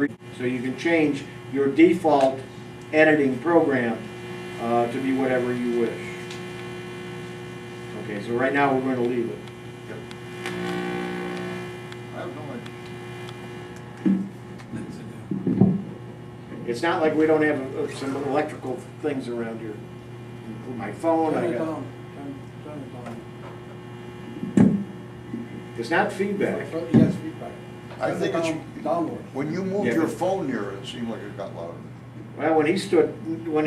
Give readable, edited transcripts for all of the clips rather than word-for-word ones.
So you can change your default editing program to be whatever you wish. Okay, so right now we're going to leave it. I have no idea. It's not like we don't have some electrical things around here. My phone, Turn I it got. down. Turn it down. It's not feedback. Yes, feedback. I think it's, Downward. when you moved Yeah, your but- phone near it, it seemed like it got louder. Well, when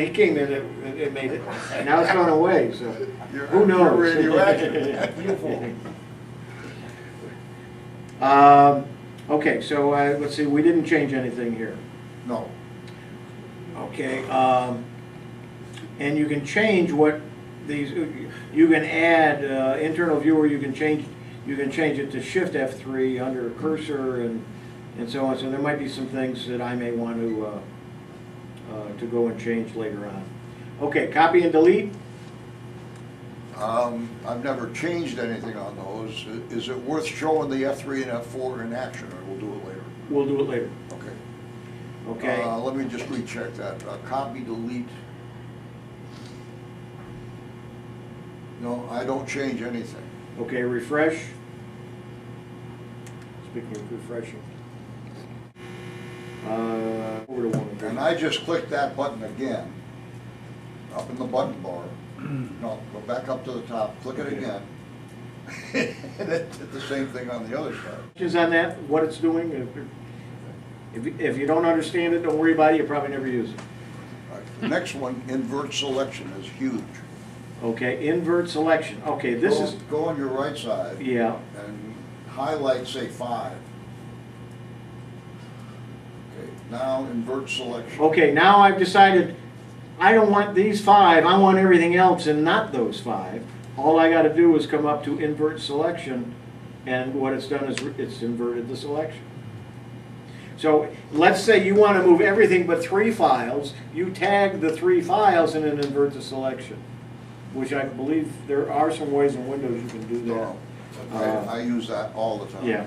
he came in, it made it. Now it's gone away. So who knows? You're radioactive. Beautiful. Okay, so let's see. We didn't change anything here. No. Okay, and you can change what these. You can add internal viewer. You can change it to Shift F3 under cursor and so on. So there might be some things that I may want to go and change later on. Okay, copy and delete. I've never changed anything on those. Is it worth showing the F3 and F4 in action, or we'll do it later? We'll do it later. Okay. Okay. Let me just recheck that. Copy, delete. No, I don't change anything. Okay, refresh. Speaking of refreshing. Over to one. And I just clicked that button again, up in the button bar. No, go back up to the top, click it again. And it did the same thing on the other side. Questions on that, what it's doing? If you don't understand it, don't worry about it, you probably never use it. All right, the next one, invert selection, is huge. Okay, invert selection. Okay, this is, Go on your right side. yeah, And highlight, say, 5. Okay, now invert selection. okay, now I've decided I don't want these 5, I want everything else and not those 5. All I gotta do is come up to invert selection, and what it's done is it's inverted the selection. So let's say you want to move everything but 3 files, you tag the 3 files and then invert the selection, which I believe there are some ways in Windows you can do that. No, I use that all the time. Yeah.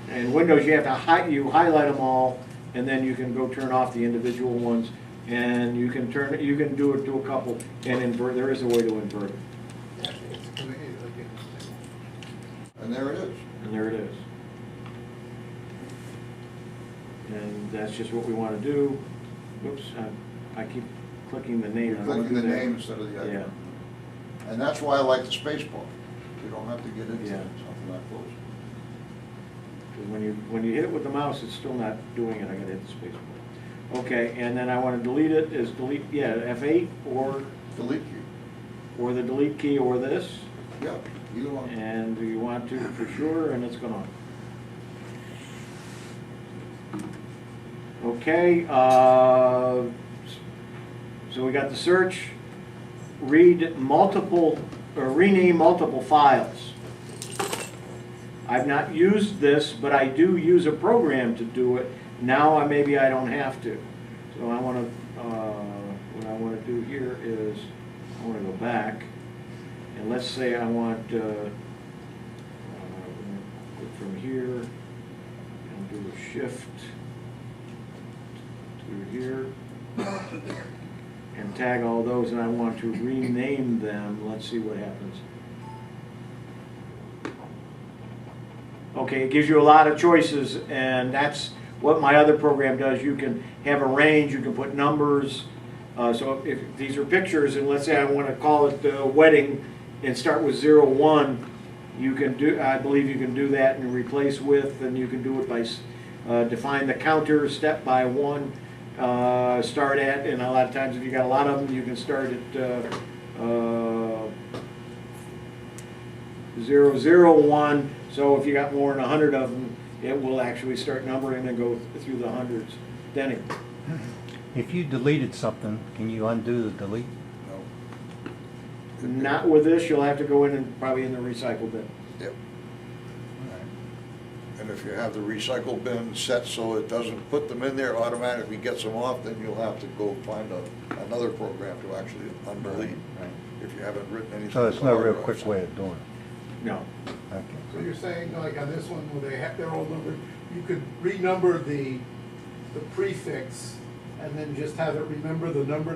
In Windows, you have to highlight them all, and then you can go turn off the individual ones, and you can do it to a couple and invert. There is a way to invert it, And there it is. and there it is. And that's just what we want to do. Whoops, I keep clicking the name. You're I wanna clicking do the that. name instead of the Yeah. icon. And that's why I like the space bar. You don't have to get into Yeah. something that close. 'Cause when you hit it with the mouse, it's still not doing it. I gotta hit the space bar. Okay, and then I want to delete it. Is delete, yeah, F8 or Delete key. the delete key or this. Yeah, either one. And you want to for sure, and it's gone. Okay, so we got the search, read multiple, or rename multiple files. I've not used this, but I do use a program to do it. Now maybe I don't have to. So I want to, what I want to do here is, I want to go back, and let's say I want, from here, and do a shift to here, and tag all those, and I want to rename them. Let's see what happens. Okay, it gives you a lot of choices, and that's what my other program does. You can have a range, you can put numbers. So if these are pictures, and let's say I want to call it wedding and start with 0, 1, you can do, I believe you can do that and replace with, and you can do it by define the counter step by 1, start at, and a lot of times if you got a lot of them, you can start at 0, 0, 1. So if you got more than 100 of them, it will actually start numbering and go through the hundreds. Denny? If you deleted something, can you undo the delete? No. Not with this, you'll have to go in and probably in the recycle bin. Yep. And if you have the recycle bin set so it doesn't put them in there, automatically gets them off, then you'll have to go find another program to actually undelete. Right. If you haven't written anything. So it's on no the real hard quick drive. way of doing it. No. Okay. So you're saying, like on this one, where they have their old number, you could renumber the prefix and then just have it remember the number